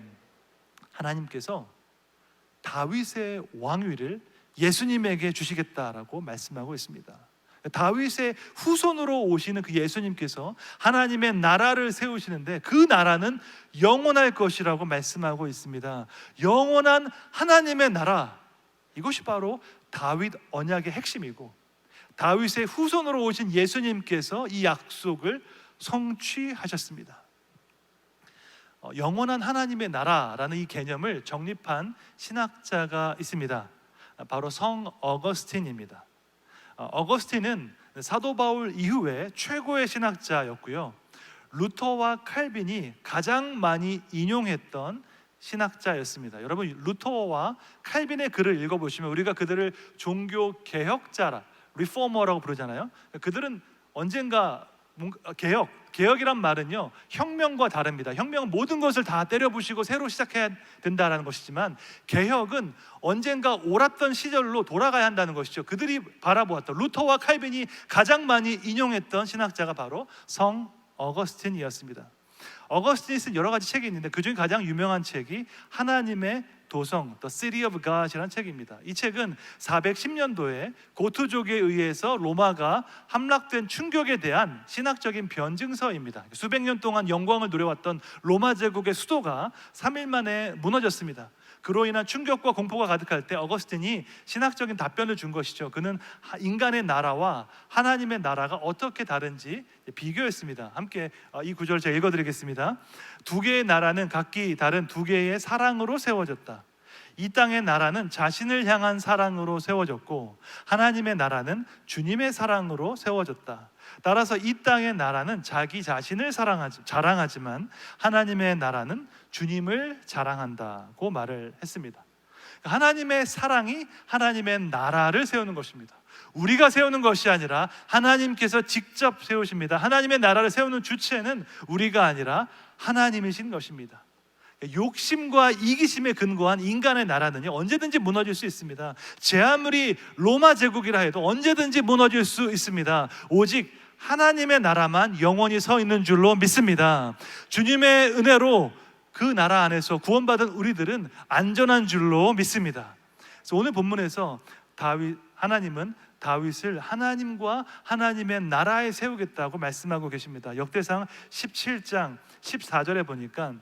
하나님께서 다윗의 왕위를 예수님에게 주시겠다라고 말씀하고 있습니다. 다윗의 후손으로 오시는 그 예수님께서 하나님의 나라를 세우시는데 그 나라는 영원할 것이라고 말씀하고 있습니다. 영원한 하나님의 나라, 이것이 바로 다윗 언약의 핵심이고 다윗의 후손으로 오신 예수님께서 이 약속을 성취하셨습니다. 영원한 하나님의 나라라는 이 개념을 정립한 신학자가 있습니다. 바로 성 어거스틴입니다. 어거스틴은 사도 바울 이후에 최고의 신학자였고요, 루터와 칼빈이 가장 많이 인용했던 신학자였습니다. 여러분, 루터와 칼빈의 글을 읽어보시면 우리가 그들을 종교 개혁자라, 리포머라고 부르잖아요. 그들은 언젠가 개혁이란 말은요, 혁명과 다릅니다. 혁명은 모든 것을 다 때려부시고 새로 시작해야 된다는 것이지만 개혁은 언젠가 옳았던 시절로 돌아가야 한다는 것이죠. 그들이 바라보았던 루터와 칼빈이 가장 많이 인용했던 신학자가 바로 성 어거스틴이었습니다. 어거스틴이 쓴 여러 가지 책이 있는데 그중에 가장 유명한 책이 하나님의 도성, The City of God이라는 책입니다. 이 책은 410년도에 고트족에 의해서 로마가 함락된 충격에 대한 신학적인 변증서입니다. 수백 년 동안 영광을 누려왔던 로마 제국의 수도가 3일 만에 무너졌습니다. 그로 인한 충격과 공포가 가득할 때 어거스틴이 신학적인 답변을 준 것이죠. 그는 인간의 나라와 하나님의 나라가 어떻게 다른지 비교했습니다. 함께 이 구절을 제가 읽어드리겠습니다. 두 개의 나라는 각기 다른 두 개의 사랑으로 세워졌다. 이 땅의 나라는 자신을 향한 사랑으로 세워졌고 하나님의 나라는 주님의 사랑으로 세워졌다. 따라서 이 땅의 나라는 자기 자신을 자랑하지만 하나님의 나라는 주님을 자랑한다고 말을 했습니다. 하나님의 사랑이 하나님의 나라를 세우는 것입니다. 우리가 세우는 것이 아니라 하나님께서 직접 세우십니다. 하나님의 나라를 세우는 주체는 우리가 아니라 하나님이신 것입니다. 욕심과 이기심에 근거한 인간의 나라는요, 언제든지 무너질 수 있습니다. 제 아무리 로마 제국이라 해도 언제든지 무너질 수 있습니다. 오직 하나님의 나라만 영원히 서 있는 줄로 믿습니다. 주님의 은혜로 그 나라 안에서 구원받은 우리들은 안전한 줄로 믿습니다. 그래서 오늘 본문에서 하나님은 다윗을 하나님과 하나님의 나라에 세우겠다고 말씀하고 계십니다. 역대상 17장 14절에 보니까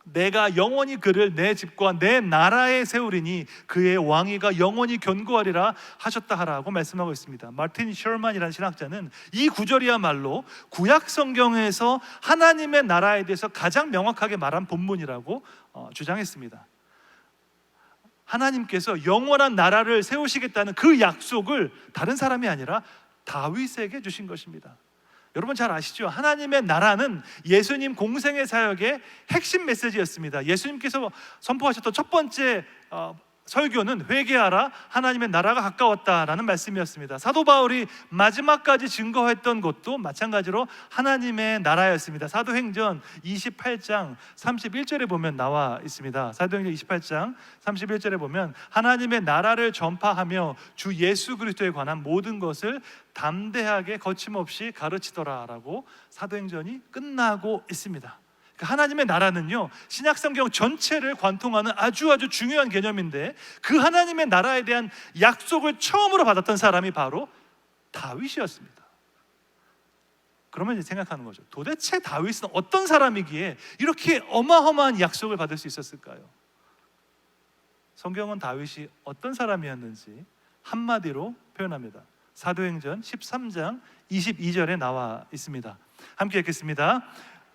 내가 영원히 그를 내 집과 내 나라에 세우리니 그의 왕위가 영원히 견고하리라 하셨다 하라고 말씀하고 있습니다. 마틴 셔먼이라는 신학자는 이 구절이야말로 구약 성경에서 하나님의 나라에 대해서 가장 명확하게 말한 본문이라고 주장했습니다. 하나님께서 영원한 나라를 세우시겠다는 그 약속을 다른 사람이 아니라 다윗에게 주신 것입니다. 여러분 잘 아시죠? 하나님의 나라는 예수님 공생의 사역의 핵심 메시지였습니다. 예수님께서 선포하셨던 첫 번째 설교는 회개하라, 하나님의 나라가 가까웠다라는 말씀이었습니다. 사도 바울이 마지막까지 증거했던 것도 마찬가지로 하나님의 나라였습니다. 사도행전 28장 31절에 보면 나와 있습니다. 사도행전 28장 31절에 보면 하나님의 나라를 전파하며 주 예수 그리스도에 관한 모든 것을 담대하게 거침없이 가르치더라라고 사도행전이 끝나고 있습니다. 하나님의 나라는요, 신약성경 전체를 관통하는 아주 중요한 개념인데, 그 하나님의 나라에 대한 약속을 처음으로 받았던 사람이 바로 다윗이었습니다. 그러면 이제 생각하는 거죠. 도대체 다윗은 어떤 사람이기에 이렇게 어마어마한 약속을 받을 수 있었을까요? 성경은 다윗이 어떤 사람이었는지 한마디로 표현합니다. 사도행전 13장 22절에 나와 있습니다. 함께 읽겠습니다.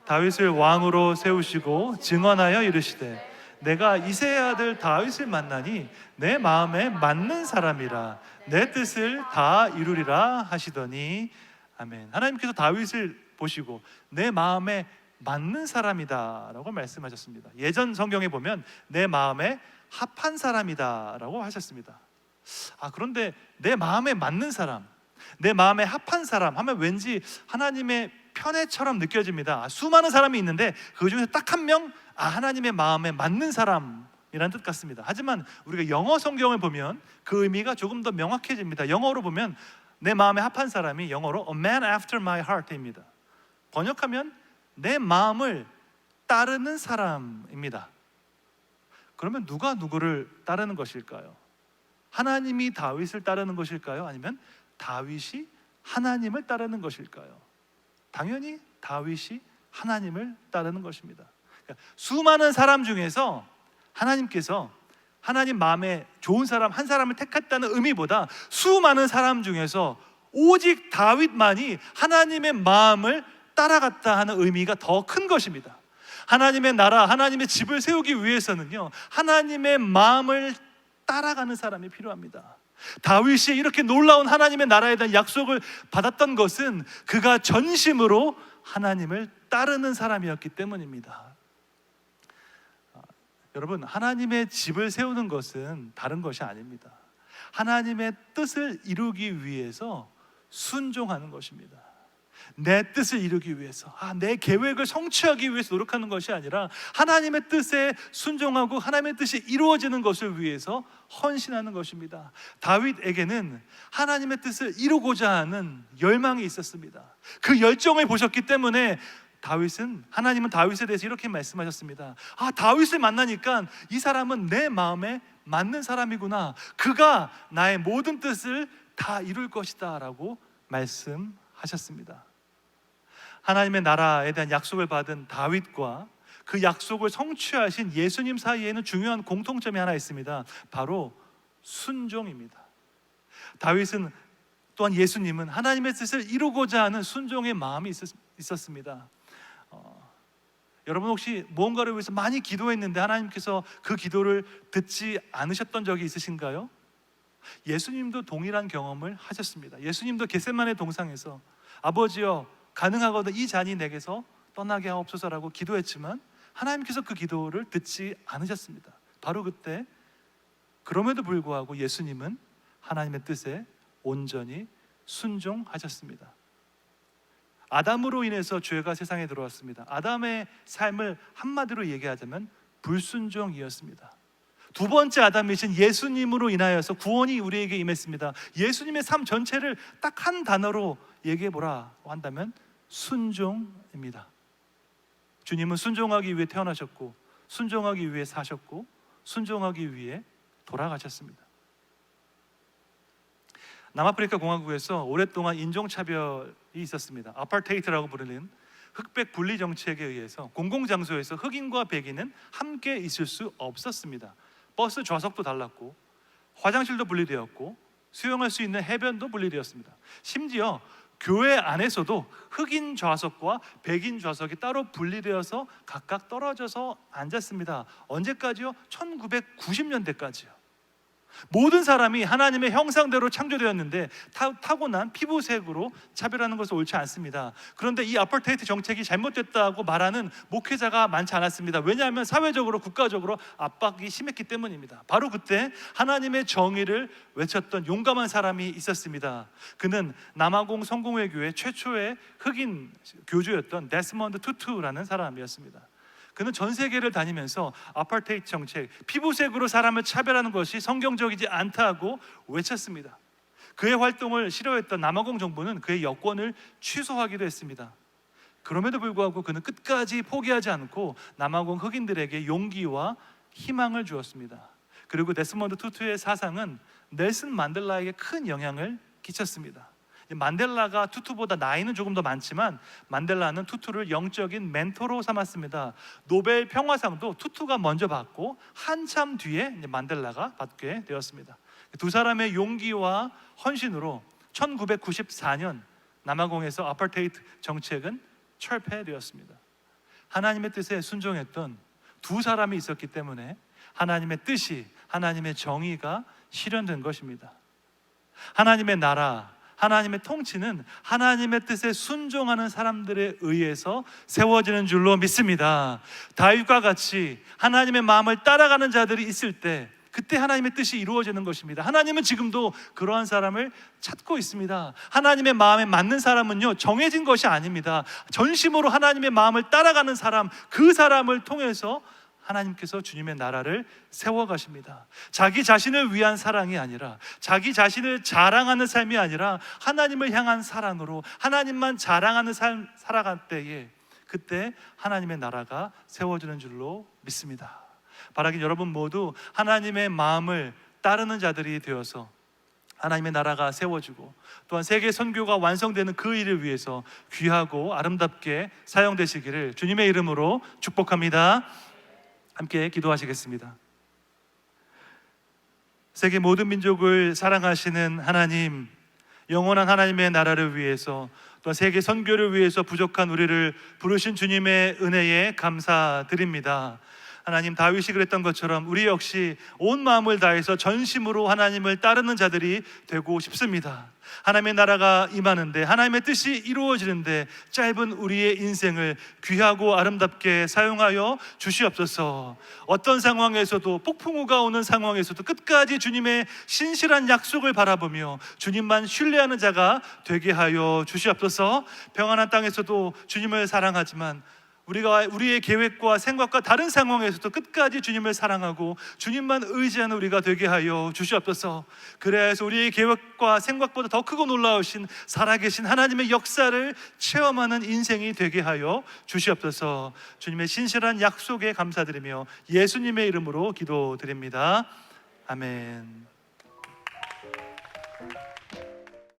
다윗을 왕으로 세우시고 증언하여 이르시되 내가 이새의 아들 다윗을 만나니 내 마음에 맞는 사람이라 내 뜻을 다 이루리라 하시더니 아멘. 하나님께서 다윗을 보시고 내 마음에 맞는 사람이다 라고 말씀하셨습니다. 예전 성경에 보면 내 마음에 합한 사람이다 라고 하셨습니다. 그런데 내 마음에 맞는 사람, 내 마음에 합한 사람 하면 왠지 하나님의 편애처럼 느껴집니다. 수많은 사람이 있는데 그 중에서 딱 한 명, 하나님의 마음에 맞는 사람이라는 뜻 같습니다. 하지만 우리가 영어 성경을 보면 그 의미가 조금 더 명확해집니다. 영어로 보면 내 마음에 합한 사람이 영어로 A man after my heart입니다. 번역하면 내 마음을 따르는 사람입니다. 그러면 누가 누구를 따르는 것일까요? 하나님이 다윗을 따르는 것일까요? 아니면 다윗이 하나님을 따르는 것일까요? 당연히 다윗이 하나님을 따르는 것입니다. 그러니까 수많은 사람 중에서 하나님께서 하나님 마음에 좋은 사람 한 사람을 택했다는 의미보다 수많은 사람 중에서 오직 다윗만이 하나님의 마음을 따라갔다 하는 의미가 더 큰 것입니다. 하나님의 나라, 하나님의 집을 세우기 위해서는요, 하나님의 마음을 따라가는 사람이 필요합니다. 다윗이 이렇게 놀라운 하나님의 나라에 대한 약속을 받았던 것은 그가 전심으로 하나님을 따르는 사람이었기 때문입니다. 여러분, 하나님의 집을 세우는 것은 다른 것이 아닙니다. 하나님의 뜻을 이루기 위해서 순종하는 것입니다. 내 뜻을 이루기 위해서, 내 계획을 성취하기 위해서 노력하는 것이 아니라 하나님의 뜻에 순종하고 하나님의 뜻이 이루어지는 것을 위해서 헌신하는 것입니다. 다윗에게는 하나님의 뜻을 이루고자 하는 열망이 있었습니다. 그 열정을 보셨기 때문에 하나님은 다윗에 대해서 이렇게 말씀하셨습니다. 다윗을 만나니까 이 사람은 내 마음에 맞는 사람이구나, 그가 나의 모든 뜻을 다 이룰 것이다 라고 말씀하셨습니다. 하나님의 나라에 대한 약속을 받은 다윗과 그 약속을 성취하신 예수님 사이에는 중요한 공통점이 하나 있습니다. 바로 순종입니다. 다윗은 또한 예수님은 하나님의 뜻을 이루고자 하는 순종의 마음이 있었습니다. 여러분 혹시 무언가를 위해서 많이 기도했는데 하나님께서 그 기도를 듣지 않으셨던 적이 있으신가요? 예수님도 동일한 경험을 하셨습니다. 예수님도 겟세마네 동상에서 아버지여 가능하거든 이 잔이 내게서 떠나게 하옵소서라고 기도했지만 하나님께서 그 기도를 듣지 않으셨습니다. 바로 그때 그럼에도 불구하고 예수님은 하나님의 뜻에 온전히 순종하셨습니다. 아담으로 인해서 죄가 세상에 들어왔습니다. 아담의 삶을 한마디로 얘기하자면 불순종이었습니다. 두 번째 아담이신 예수님으로 인하여서 구원이 우리에게 임했습니다. 예수님의 삶 전체를 딱 한 단어로 얘기해보라고 한다면 순종입니다. 주님은 순종하기 위해 태어나셨고 순종하기 위해 사셨고 순종하기 위해 돌아가셨습니다. 남아프리카 공화국에서 오랫동안 인종차별이 있었습니다. 아파르테이트라고 부르는 흑백 분리 정책에 의해서 공공장소에서 흑인과 백인은 함께 있을 수 없었습니다. 버스 좌석도 달랐고 화장실도 분리되었고 수영할 수 있는 해변도 분리되었습니다. 심지어 교회 안에서도 흑인 좌석과 백인 좌석이 따로 분리되어서 각각 떨어져서 앉았습니다. 언제까지요? 1990년대까지요. 모든 사람이 하나님의 형상대로 창조되었는데 타고난 피부색으로 차별하는 것은 옳지 않습니다. 그런데 이 아파르테이트 정책이 잘못됐다고 말하는 목회자가 많지 않았습니다. 왜냐하면 사회적으로 국가적으로 압박이 심했기 때문입니다. 바로 그때 하나님의 정의를 외쳤던 용감한 사람이 있었습니다. 그는 남아공 성공회교회 최초의 흑인 교주였던 데스먼드 투투라는 사람이었습니다. 그는 전 세계를 다니면서 아파르테이트 정책, 피부색으로 사람을 차별하는 것이 성경적이지 않다고 외쳤습니다. 그의 활동을 싫어했던 남아공 정부는 그의 여권을 취소하기도 했습니다. 그럼에도 불구하고 그는 끝까지 포기하지 않고 남아공 흑인들에게 용기와 희망을 주었습니다. 그리고 데스먼드 투투의 사상은 넬슨 만델라에게 큰 영향을 끼쳤습니다. 만델라가 투투보다 나이는 조금 더 많지만 만델라는 투투를 영적인 멘토로 삼았습니다. 노벨 평화상도 투투가 먼저 받고 한참 뒤에 만델라가 받게 되었습니다. 두 사람의 용기와 헌신으로 1994년 남아공에서 아파르테이트 정책은 철폐되었습니다. 하나님의 뜻에 순종했던 두 사람이 있었기 때문에 하나님의 뜻이, 하나님의 정의가 실현된 것입니다. 하나님의 나라, 하나님의 통치는 하나님의 뜻에 순종하는 사람들에 의해서 세워지는 줄로 믿습니다. 다윗과 같이 하나님의 마음을 따라가는 자들이 있을 때 그때 하나님의 뜻이 이루어지는 것입니다. 하나님은 지금도 그러한 사람을 찾고 있습니다. 하나님의 마음에 맞는 사람은요, 정해진 것이 아닙니다. 전심으로 하나님의 마음을 따라가는 사람, 그 사람을 통해서 하나님께서 주님의 나라를 세워가십니다. 자기 자신을 위한 사랑이 아니라, 자기 자신을 자랑하는 삶이 아니라 하나님을 향한 사랑으로 하나님만 자랑하는 삶 살아갈 때에 그때 하나님의 나라가 세워지는 줄로 믿습니다. 바라긴 여러분 모두 하나님의 마음을 따르는 자들이 되어서 하나님의 나라가 세워지고 또한 세계 선교가 완성되는 그 일을 위해서 귀하고 아름답게 사용되시기를 주님의 이름으로 축복합니다. 함께 기도하시겠습니다. 세계 모든 민족을 사랑하시는 하나님, 영원한 하나님의 나라를 위해서 또 세계 선교를 위해서 부족한 우리를 부르신 주님의 은혜에 감사드립니다. 하나님, 다윗이 그랬던 것처럼 우리 역시 온 마음을 다해서 전심으로 하나님을 따르는 자들이 되고 싶습니다. 하나님의 나라가 임하는데, 하나님의 뜻이 이루어지는데 짧은 우리의 인생을 귀하고 아름답게 사용하여 주시옵소서. 어떤 상황에서도, 폭풍우가 오는 상황에서도 끝까지 주님의 신실한 약속을 바라보며 주님만 신뢰하는 자가 되게 하여 주시옵소서. 평안한 땅에서도 주님을 사랑하지만 우리가 우리의 계획과 생각과 다른 상황에서도 끝까지 주님을 사랑하고 주님만 의지하는 우리가 되게 하여 주시옵소서. 그래서 우리의 계획과 생각보다 더 크고 놀라우신 살아계신 하나님의 역사를 체험하는 인생이 되게 하여 주시옵소서. 주님의 신실한 약속에 감사드리며 예수님의 이름으로 기도드립니다. 아멘.